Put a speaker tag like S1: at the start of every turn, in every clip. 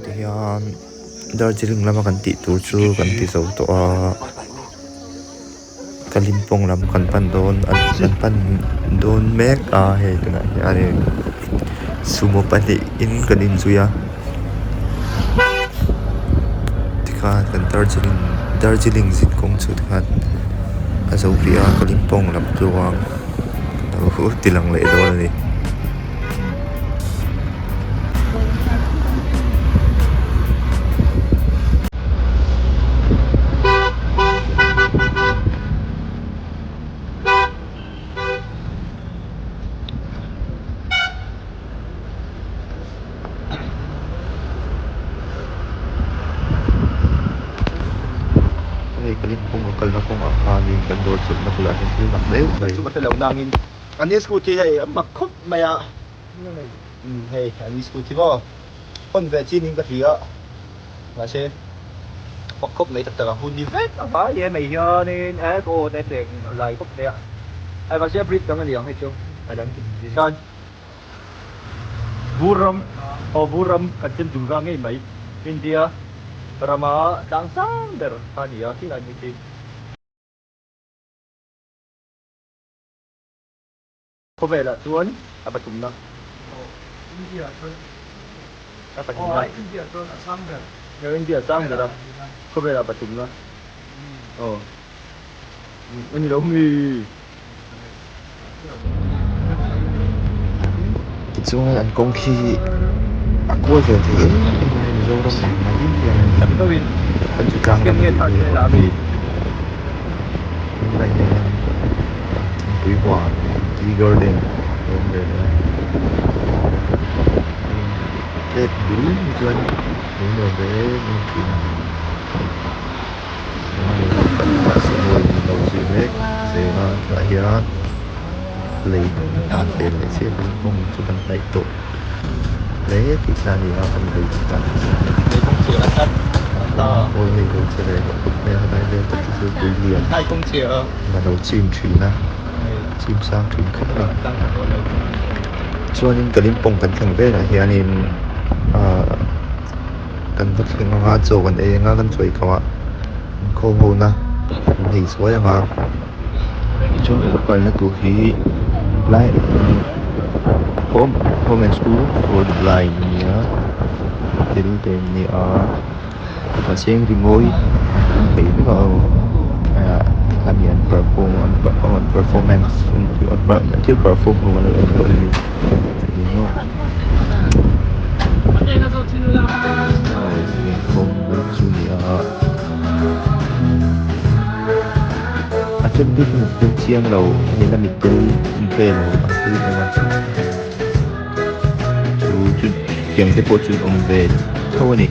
S1: thì hian Darjeeling lama kan ti tur chu kan ti zo to a Kalimpong lam kan pan don kan pan don mek a he kana hian sumo pani in kan in zuya tikha kan Darjeeling zin kong chu tikha azo ria Kalimpong lam tuang tilang le do ni Kalimpong akal na kung akangin kan do sa nakula ni nakdeu bay
S2: Cuma kalau nangin, ani skuti hay makop maya. Hey, ani skuti bo. Kon ve chi ning ka thia. Masih makop này thật là hun đi vết. Phải vậy mày cho nên cô để tiền lại cop này. Ai mà sẽ brief trong cái liang hết chưa? Ai đang kan. Buram kacen juga ngai mai. India Rama dang sang der tadi ya sih lagi sih. Có vẻ là xuống apa tumna India thôi apa tumna India thôi là sang rồi nếu India sang rồi có vẻ là apa tumna anh đâu nghi
S1: chung an kong khi aqua về thì zo đó mà
S2: tapi có win
S1: kan chu kang
S2: cái nghe thật là
S1: vì đây là Quý Hòa Tea Garden hôm nay là kết đúng chân đúng rồi đấy nên thì bạn sẽ ngồi đầu gì hết sẽ là hiện lấy ăn tiền để xem không cho bằng tay tội lấy thì ra thì họ ăn lấy cả
S2: đây không chịu ăn đất
S1: ôi mình cũng sẽ lấy một cục này đây đây tất cả sự quý liền
S2: hai không chịu
S1: mà đầu chim thủy na chim sang thủy khách này cho nên Kalimpong kan thang ve la hianin kan va thing nga chaw kan e nga kan choi kawa kho ho na ni soya nga cho kal na tu hi lai home and school for the blind nia til tem ni a ta seng ri ngoi pe ni ko kami an performance until perform ho wala ni no không được sunia chân biết một cái chiang đầu nên là mình chơi về rồi cái gì mà chú kiếm cái bộ chú ông về thôi này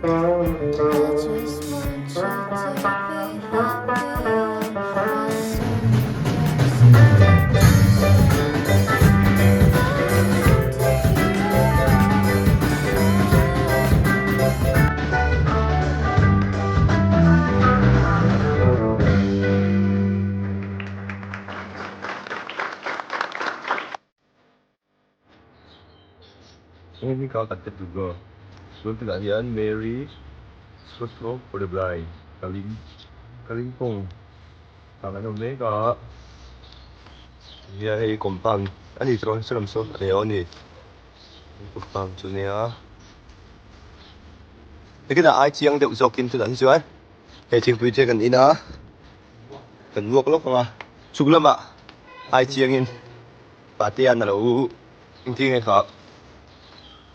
S3: just want you to be
S1: Ini kau kata juga. So yan, Mary, Scottro for the blind. Kalimpong. Ang ano mega. Yeah, kompang. Ani tron seram so. Leo ni. Kompang tu ni ah. Cái là ai chiang đều dọc kinh từ đánh dưới hệ trình quy trên gần in á cần luộc lúc mà chụp lắm ạ ai chiang in bà tiền là đủ thì nghe khó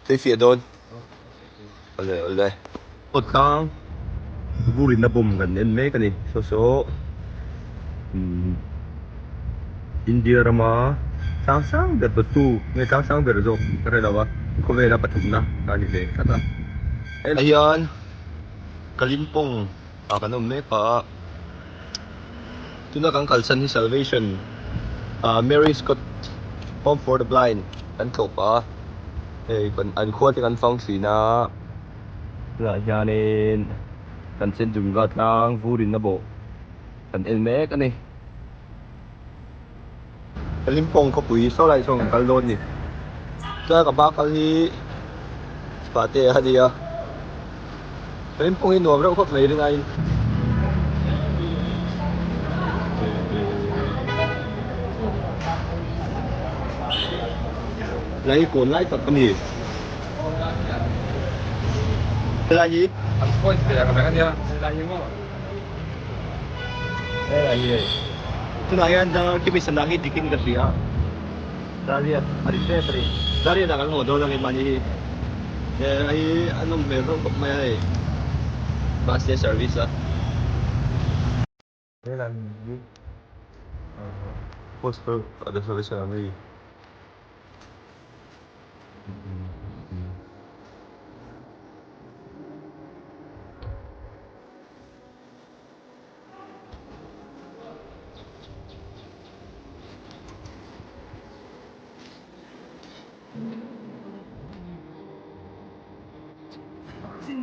S1: thấy phía đôn ở đây một con vui lên bùm gần đến mấy cái này số số India Rama sang được betul ngay sang berzok kaya dapat kau bela patutna kali deh kata Ayan, Kalimpong, kanom pa. Ito na kang kalsan ni Salvation. Mary Scott Home for the Blind. Kan ko pa. An kuha ti kan fang sina. Yanin. Kan sen junggat ng vurin na bo. Kan elme kan eh. Kalimpong ko pui so lai song kalon ni. Sa ka bakal ni pate hadiya. Kalimpong ino, bro, kok may rin ay. Lấy cuốn lại tập cái gì? Đây là gì?
S4: Ôi, để làm cái này là gì mà?
S1: Đây là gì? Ito na yan, kimi sa langit, diking kasi ha. Dari yan, arisepri. Dari yan, nakang modo lang yung mani. Ay, anong meron kung may bus service ha. Đây là gì? Poster, ada service kami.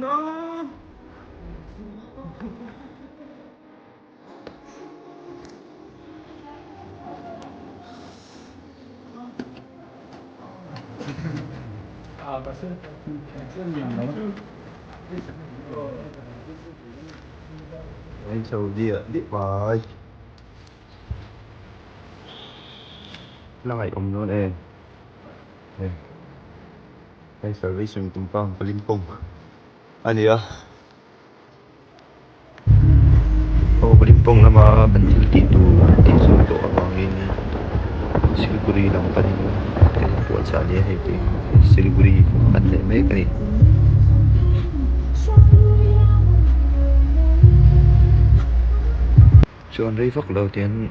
S1: No.
S4: Kasi mình nó
S1: Anh sầu địa đi bài. Là ngày ông nó đây. Đây service yung tumpang Kalimpong. Ano ya? Oh, Kalimpong na mga bantil dito. Dito ito ang ini. Siliguri lang pa rin. Kalimpong sa aliya ito. Siliguri at may kanit. So anh rây phát đầu tiên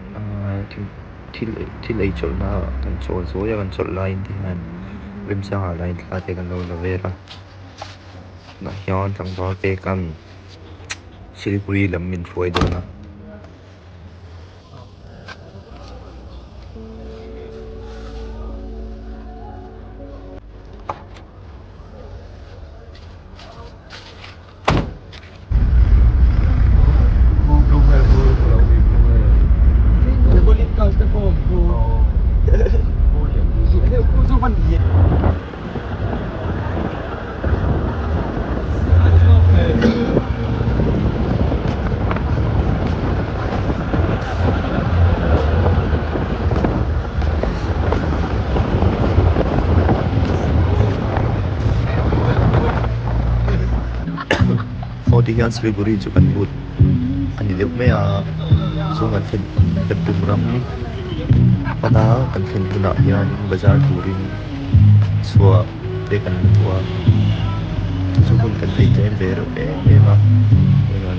S1: thì lấy chỗ na kan chỗ số ya kan chỗ line thì han rim sang à line là thì kan lâu là về ra na hion thằng đó về kan Siliguri làm mình phơi đó na di yan Siliguri jo kan but ani deuh mai a so kan tum ni pada kan tuna yan bazar turin so de kan tua so kun kan dei ten vero ma kan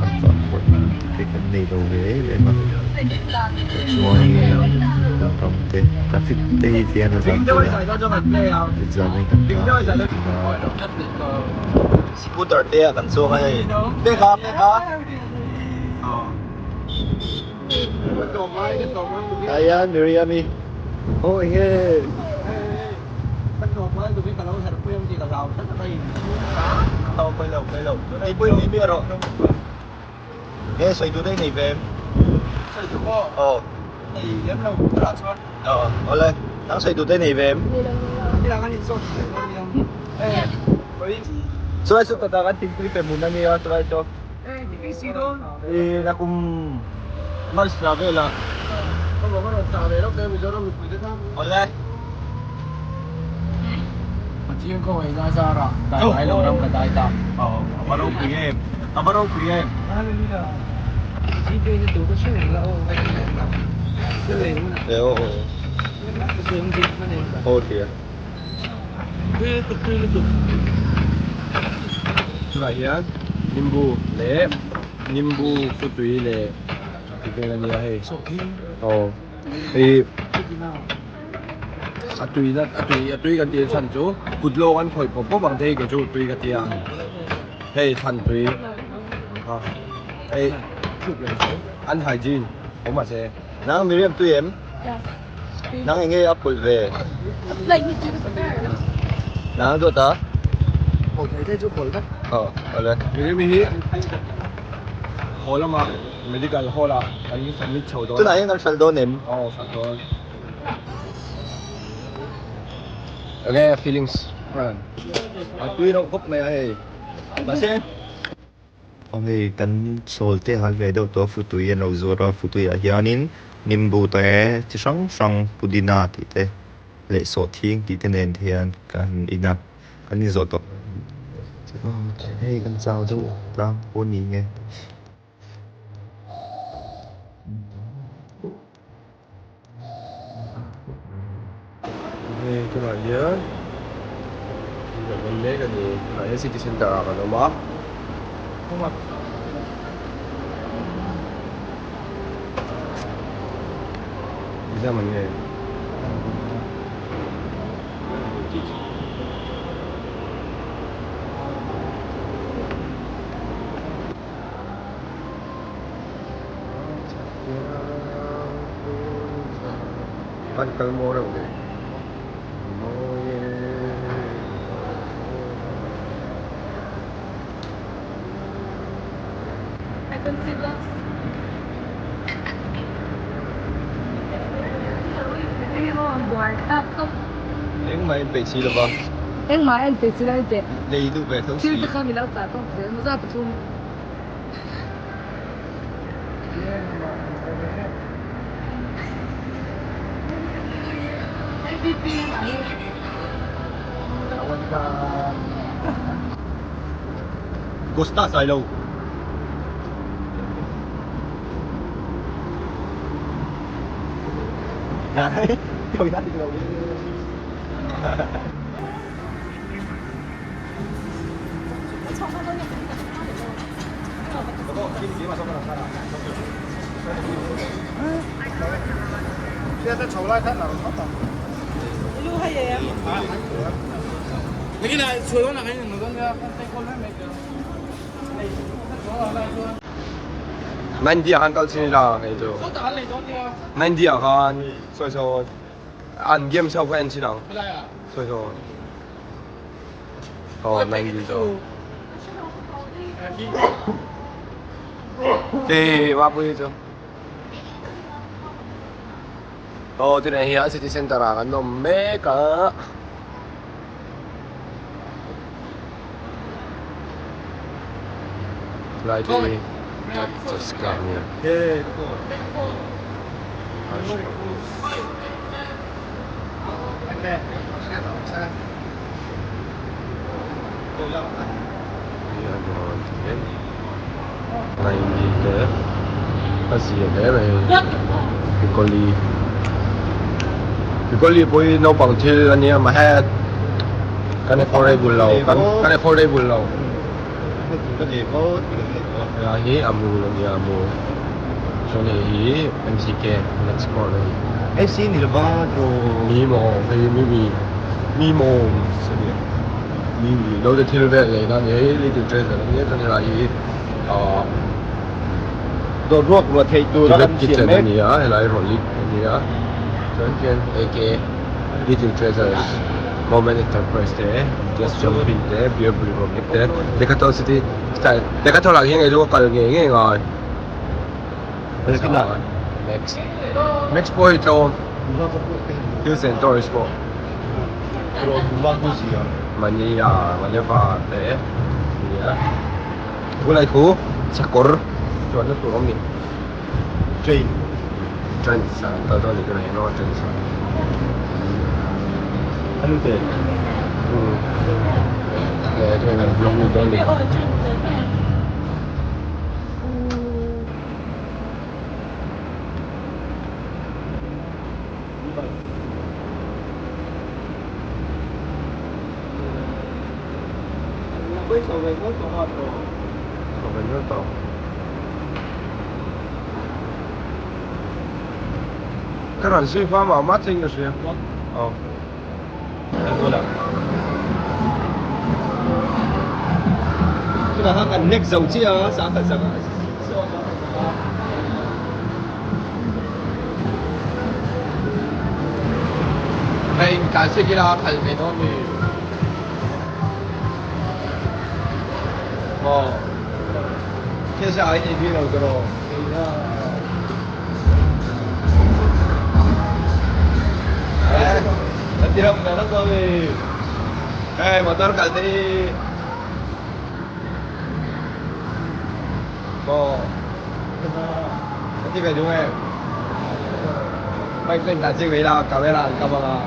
S1: apa de kan nei do ve ma so ni tam te traffic te tian na sa
S4: cho mày play à?
S1: Giờ mình
S4: Tính cho mày giải thích. Chất định
S2: scooter te kan so hay te kham ayan Miriam oh yeah tao quay lầu đây quên đi bia rồi nghe xoay từ đây này về oleh đang xoay từ đây này về em so eso tatakan tingkli muna niya so ito na kung Mars travel ah oleh
S4: Chiên có phải ra ra rồi, tại phải lâu năm cả đại tạm.
S2: Amarong PM Amarong PM
S4: Chỉ chơi như tụi có số là ô, cái này là cái này
S2: để ô
S4: cái gì mà này.
S2: ô kìa
S4: Cái tụi cái tụi.
S5: Tulayan, nimbu le, nimbu putui le. Ito na niya hey. Oh. Eh, atui kan tiyan san chu, kudlo kan khoi po bang day ke chu tui ka tiyan. Hey, san tui. Ha. Hey, unhygiene. Không mà xe.
S2: nang Miriam tụi em nang anh nghe apple về
S3: Like you do the bear.
S2: nang tôi ta
S4: Một cái thế chỗ bol đó.
S2: oleh
S5: Miri mihi. Hola ma, medical hola. Anh submit chầu đó.
S2: tôi nãy nang saldo nem
S5: Oh, sakon. Okay, feelings.
S2: tụi nó khóc mày hay mà xem okay kan sol te hal ve do to fu tui no zora fu tui a hianin nimbu te chi sang pudina ti te le so thing ti te nen thian kan ina kan ni zo to hey kan chao do lang po ni nge
S5: Okay, ito na yan. Ito na yan, kani. Kaya city center ako na ba? Bisa man yan. Pagkal mo rin ulit.
S3: I can see that. Tingin mo ang board.
S2: em mày bị gì rồi vâng
S3: Ang mahal, sila ito.
S2: đây tu về thấu xí
S3: Sila kami lang sa atong sila. Masarap ito.
S2: Costa xài lâu đấy thôi đã đi lâu
S4: Cái này chuối nó là cái người con tay con đấy mày.
S5: Nandiyan kal sinila ito.
S4: Số tàn này đó kia.
S5: Nandiyan kan so an game sa kwen silang.
S4: Cái này à?
S5: So. Oh, nandiyan to. Thì wa po ito. Oh, tinahiya city center kan no mega. Right away. Just got here.
S2: yeah
S5: Này gì thế? Cái gì thế này? Piccoli poi no bằng thil anh em mà hết. Cái này affordable lâu, cái này affordable lâu.
S2: cái gì có
S5: Kaya hi amu lang niya amu. So ne hi MCK next corner.
S2: em xin thì là ba đồ
S5: Mimo, hay Mimo.
S2: sao
S5: 你都在听着嘞，那你就这是，你真的来一啊，
S2: Đồ ruột của thầy tôi
S5: 这
S2: nó
S5: 个
S2: làm
S5: 记
S2: chuyện
S5: 者
S2: mét
S5: 你啊，来一会儿你啊，昨天 AK Little Treasures Moment Enterprise there, just jump in there, beer brew moment there. Decatur City, Decatur là cái chỗ cần nghề rồi.
S2: Đây cái nào?
S5: Next, next point chỗ Hills and Doris Sport.
S2: Đồ vang cái gì à?
S5: Manila there. Yeah. Mulai ku Sakor, chỗ nó tụi ông đi.
S2: Train
S5: Trend, tao đi cái này nó trend.
S2: Ano thế?
S5: Để cho mình dùng cho mình. Còn phải nước to. Cái đoàn suy phá mà mắt sinh được suy không? Ồ.
S2: Ano lang? Kailangan next zone siya sa akin sa
S5: Đây, cả xe kia là thành cái đó mình. Thế sao anh đi đâu cái đó?
S2: Nanti lang na kami.
S5: Motor kalti. Nanti phải đúng em. Mày tên cả chiếc đấy là camera camera.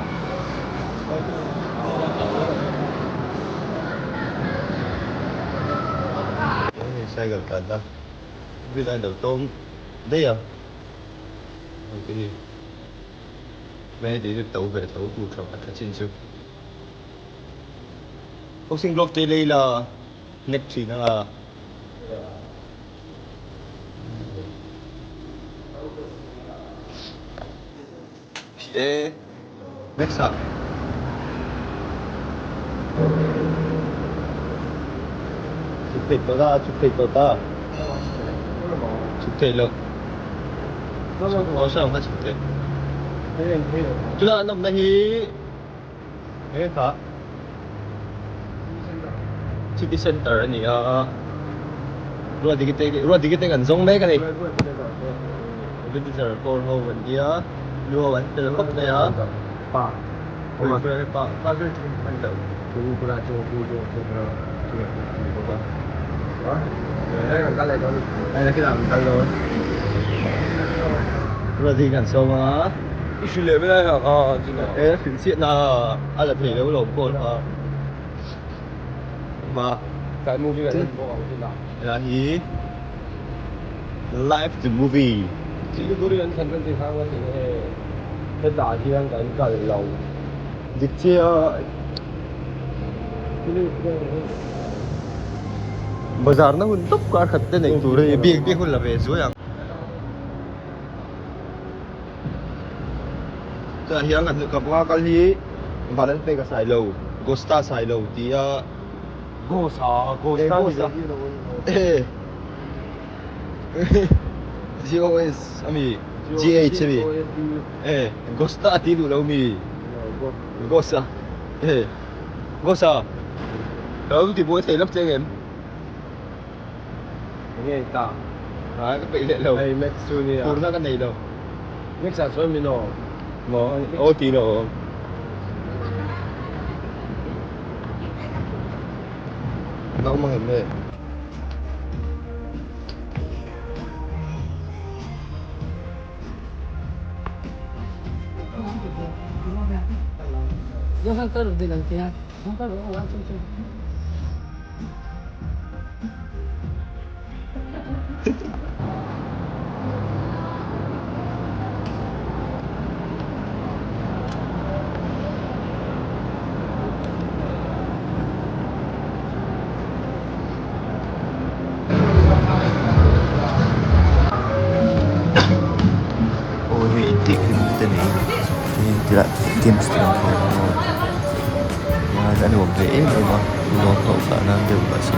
S2: Sai gặp cả ta. Bây giờ đầu tôm đây à? Cái gì? Mẹ đi được tàu về tàu buộc trong cả trên xuống. Học sinh block đây là next chỉ là 예. 맥사. 주택多大? 주택로. 어서 한번 주택. 주나 넘나 히. 예, 가. City Center 아니야. Rua dikit kan zong mấy cái này. Visitor for home dia. Lua bánh từ khóc này hả?
S5: Pa.
S2: Ôi trời pa. Pa cái bánh đầu.
S5: Chú ra chú đó. Đây là cái này đó.
S2: Đây là cái làm cái rồi. Rua gì gần sâu mà.
S5: Đi xuyên lệ bên đây hả? Chính là.
S2: Ê, phiến diện là ai là thủy đâu lộn cồn hả? Mà
S5: Cái movie này có ở trên nào?
S2: là gì? Live the movie.
S5: Chỉ có đối với thành phần thì khác là cái đại thì đang cái lầu.
S2: Dịch chia Bazar na huntok ka khatte nei ture biek biek hul la ve zo yang ta hiang an ka ba kal hi balan pe ka sai lo gosta sai lo tia
S5: Gosa.
S2: gosta eh GOS ami GH mi eh gosta ti lu lo mi gosa eh gosa đâu thì bố thầy lắp chơi em
S5: Nghe ta.
S2: cái bị lệ lầu
S5: Hey, Max Junior.
S2: Puro na ka nay daw.
S5: Next sản xuất mình nó.
S2: Mo Tino. Nó mga hindi.
S3: Yung hangtaro din ang tiyan. Hangtaro, wala ko siya.
S1: Ôi itik din ito na eh. Hindi tila tims lang ko. Mga anh uống về mà nó có khả năng được và sẽ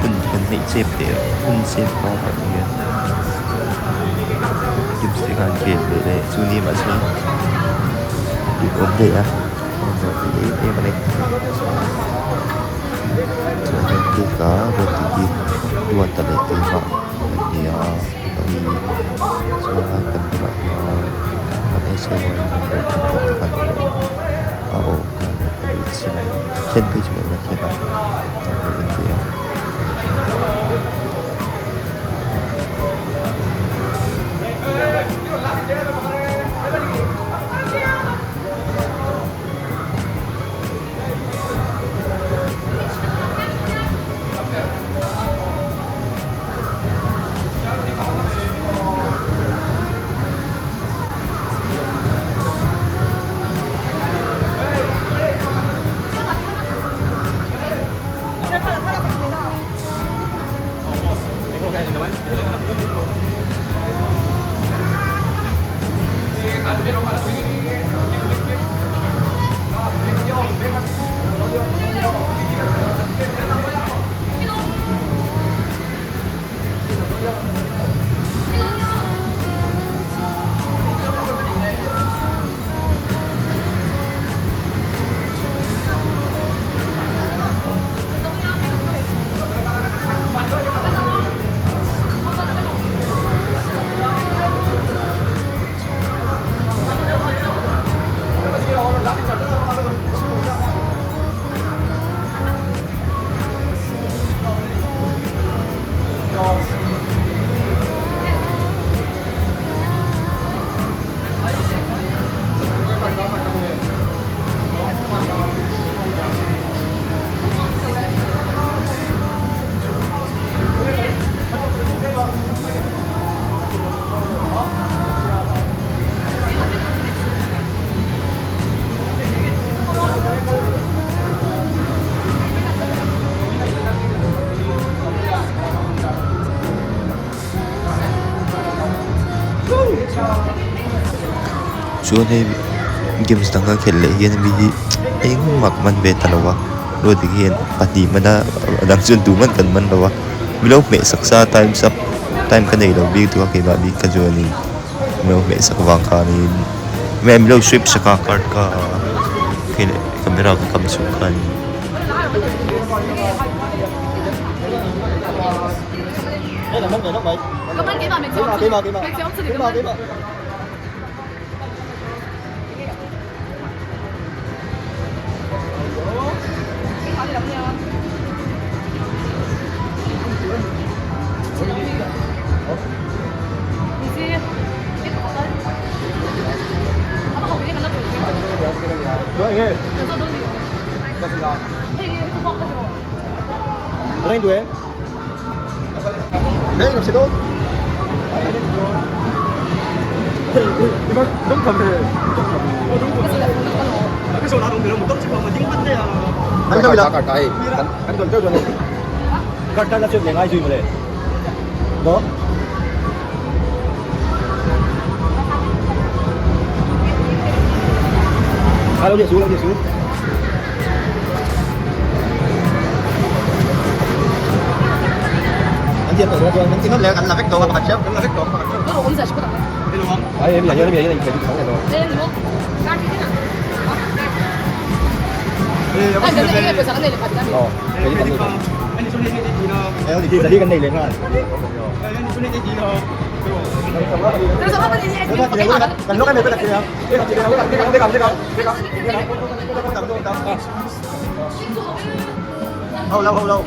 S1: phân phân hãy xếp để phân xếp có phải như giúp sẽ càng kiện để su ni mà sẽ bị vấn đề á còn rồi thì em ở đây cho nên cứ có được thì luôn tập để tự học thì tại vì cho hai cần các bạn anh sẽ nói về các bạn trên cái chuyện là thế nào trong cái vấn đềช่วงนี้เกมสตังก็เข็นเลยเฮียนมีเองหมักมันเบตันวะโดยที่เฮียนปฏิมันนะดังส่วนตัวมันกันมันวะมีโลกเมสักซาไทม์ซับไทม์กันไหนเราบีตัวเกมแบบนี้กันจวนนี้มีโลกเมสักวางคานี้แม่มีโลกสวิปสกาการ์ดก็เข็นคาเมราก็คำสุขัน
S6: 咁樣幾萬名字，名字我知你咁樣。
S2: Ano yung duwe? Đấy, làm sao tốt? Đi mất, đúng không thì cái số nào cũng được một tốt chứ còn mà dính vấn đề anh chơi là card cái anh còn chơi rồi này card cái là chuyện này ai gì mà để đó đâu điện xuống anh Diệp ở đây anh chỉ nói anh là Victor mà bạn chef anh là Victor mà bạn chef
S6: Cái đồ cũng giờ chỉ có tặng.
S2: đi luôn không ấy em giờ nhớ cái này phải sống này rồi
S6: Đây đúng không? Card cái nào?
S2: anh
S6: Anh cái này bây giờ cái này là phải cái gì?
S2: cái gì anh đi xuống đây cái gì đâu em thì đi cái này lên ha anh đi xuống đây cái gì đâu
S6: Bây giờ bắt đi anh
S2: cái này cần lúc anh này tôi đặt gì không cái cầm lâu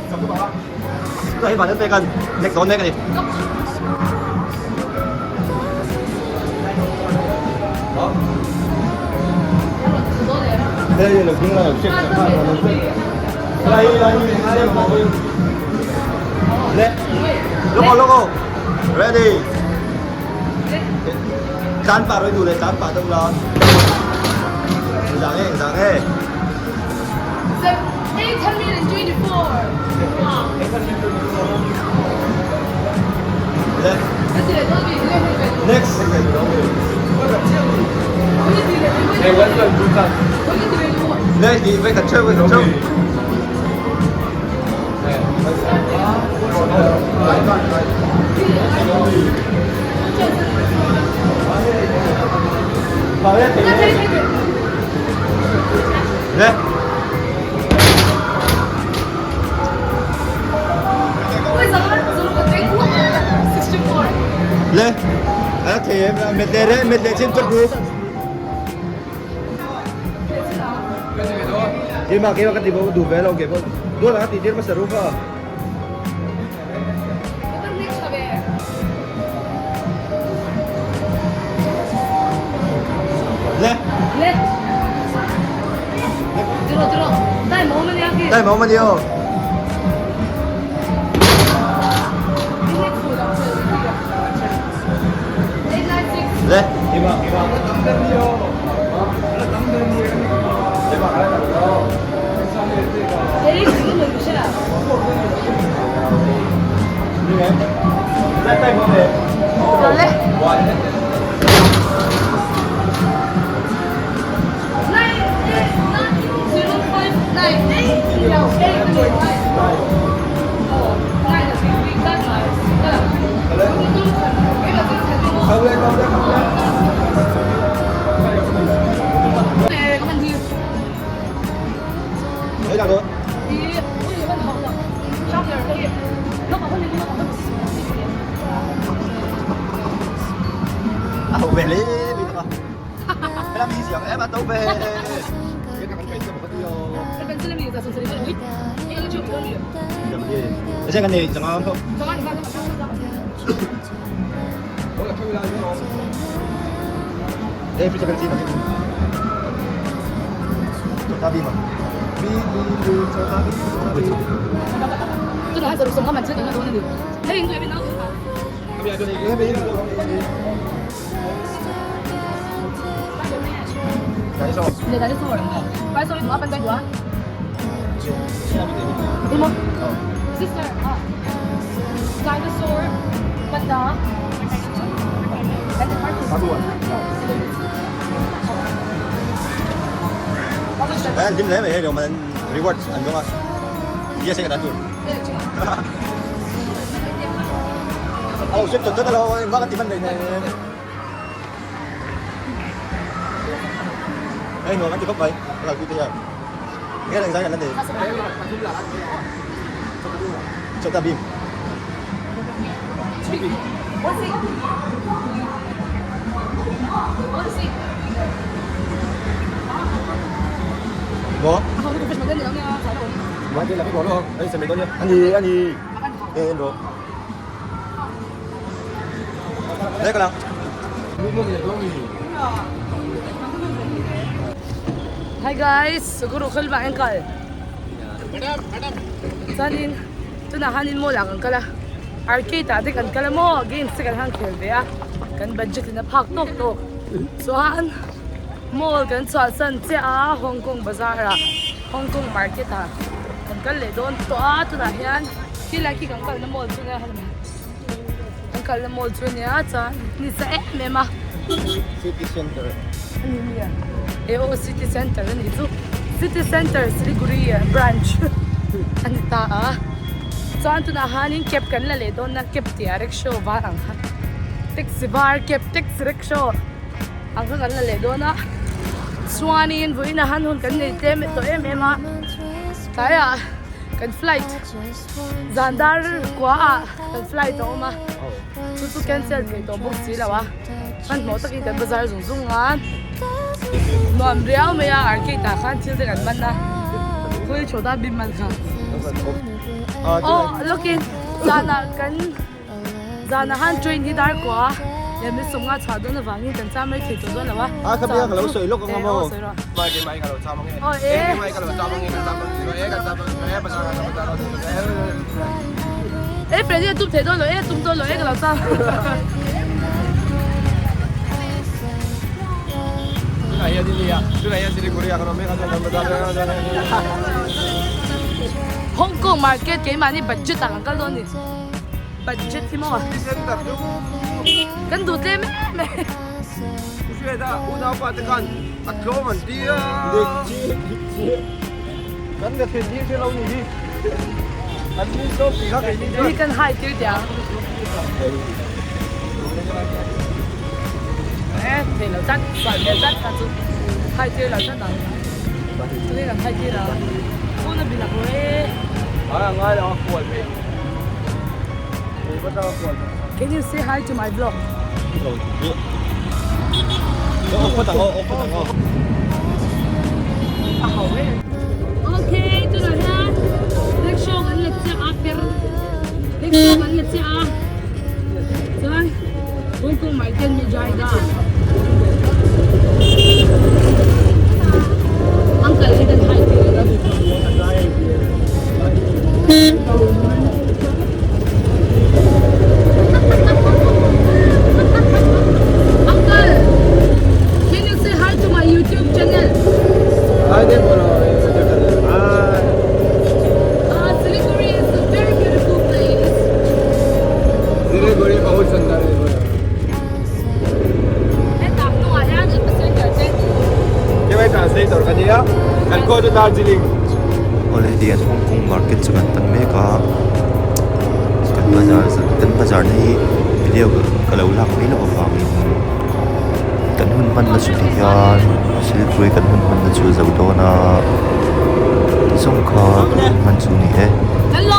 S2: tôi hãy vào đến đây cần nhặt dọn đây cái gì đây là cũng là chuyện đây logo ready chán phạt rồi đủ để chán phạt đông lo dáng ấy
S6: So 824.
S2: next Đây thì với cả chơi với cả chơi. Vào đây thì đây.
S6: Ôi giời ơi, dùng một cái cuốc 64.
S2: Lên. À, thì em mệt lệ trên tuần group. Kima kan di bawah dua belok ke bawah. Dua lah tidur masa rupa.
S6: Ito next sabi.
S2: Lên.
S6: Let. Duro. Dai, mau man yaki.
S2: Đây mau mà nhiều. Lên. Kima.
S6: Hey, 지금 몇 시야?
S2: Tay mau về.
S6: 원래? 对，个问题。
S2: Đấy là thôi.
S6: 你我有问好的，上边可以，老板问你老板问你。
S2: À, về lấy đi thôi. Cái làm gì xỉu em ăn đâu về. Cái cái bánh bánh một cái điều.
S6: 日本这里面有在从这里面，哎，那就有理。
S2: Được gì? Cái xe cái này chẳng ngon không?
S6: 走吧，你看，Đây
S2: phía bên nó cho ta đi mà. Đi cho ta đi.
S6: 这个还是送我们这个那个那里，哎，你这边哪个？
S2: Đấy rồi.
S6: 你在这做人的，快送你多少分钟啊？对吗？Sister 啊，dinosaur, panda, and the party.
S2: Sao luôn? Đấy, dính lễ vậy rồi mình reward anh đúng không? Chia sẻ cái đó. Oh, shit, tuh kalau bakit timan din eh no kan tikop bay. Lagu itu ya. Nghe là anh nanti. Coba bim. Bố. Mà đây là cái bố đúng không? Đây xem mình đó nhá. Anh gì? Ê, anh rồi. Đấy con nào?
S3: Hi guys, siguro kalma ang kal. Sanin, tu na hanin mo lang ang kala. Arcade adik ang kala mo, games sa kanang kilbe ah. Kan budget na pak tok. So han, mall kan sa san tia Hong Kong Bazaar ah. Hong Kong market ah. Kan kal le don to tu na hiyan. Kila ki kan kal na mall tu na han. Ang kal na mall tu niya ta ni sa mema.
S2: City Center.
S3: Ano niya? EO City Center, ano ito? City Center, Siliguri branch. Ano taa? So, ang tunahanin, kep kan lali doon na kep tiya, rickshaw, varang. Taxi bar, kep taxi rickshaw. Ang kan lali doon na Swanin, buinahan hun kan nitem, ito ema. Kaya, kan flight. Zandar, kwa, kan flight, o ma. Tutu cancel kayo to, book sila wa. Kan mo takita bazar zungzungan. Nom real maya arcade ta khan til de kan man na. Koi choda bim man kha. Oh, look in. Zana han train hi dar kwa. Ya mi sunga cha do na wangi kan cha mai ke to do na wa.
S2: À, không biết kalau soi lok ang mo.
S5: Mai cái mai kalau sama nge.
S3: Oh, eh.
S5: Mai kalau sama nge kan sama. Kan sama.
S3: Eh, prendi tu te do lo, tum do lo, ka la sa.
S5: Kaya dili ya. Kaya dili Korea kalau mereka kan
S3: Hong Kong market kay mani budget ang kal do ni. Budget mo. Kan du te me.
S5: chuyện đó u nào bạn tự cần ăn cơm ăn đi cắn cái thuyền đi thế lâu nhỉ đi ăn đi số thì khác cái đi
S3: Ni kan hai tir dia. Thì là chắc phải là chắc là chú hai tir là chắc là. Chú này là hai tir là. Cô nó bị là cô ấy.
S5: ngay đó quẩy về bắt đầu quẩy
S3: Can you say hi to my vlog?
S6: Okay, ito na ha. Next show, ang let's say after. Next show, ang let's say ah. So, kung kung may 10 may jay da. Uncle, ito na hi to you. Uncle, can you say hi to my YouTube channel?
S5: Hadi bro.
S6: Siliguri is a very beautiful place.
S5: Siliguri बहुत सुंदर है bro.
S6: And after I had a passenger take
S5: Cái bài translator cái gì á? Can go to Darjeeling.
S1: Already at Hong Kong market chu kan tan me ka kan bazar nei video ka lo lak mai lo awang kan hun man na chu ti hian silpui kan hun man na chu zo do na ti song kha man chu ni e
S6: Hello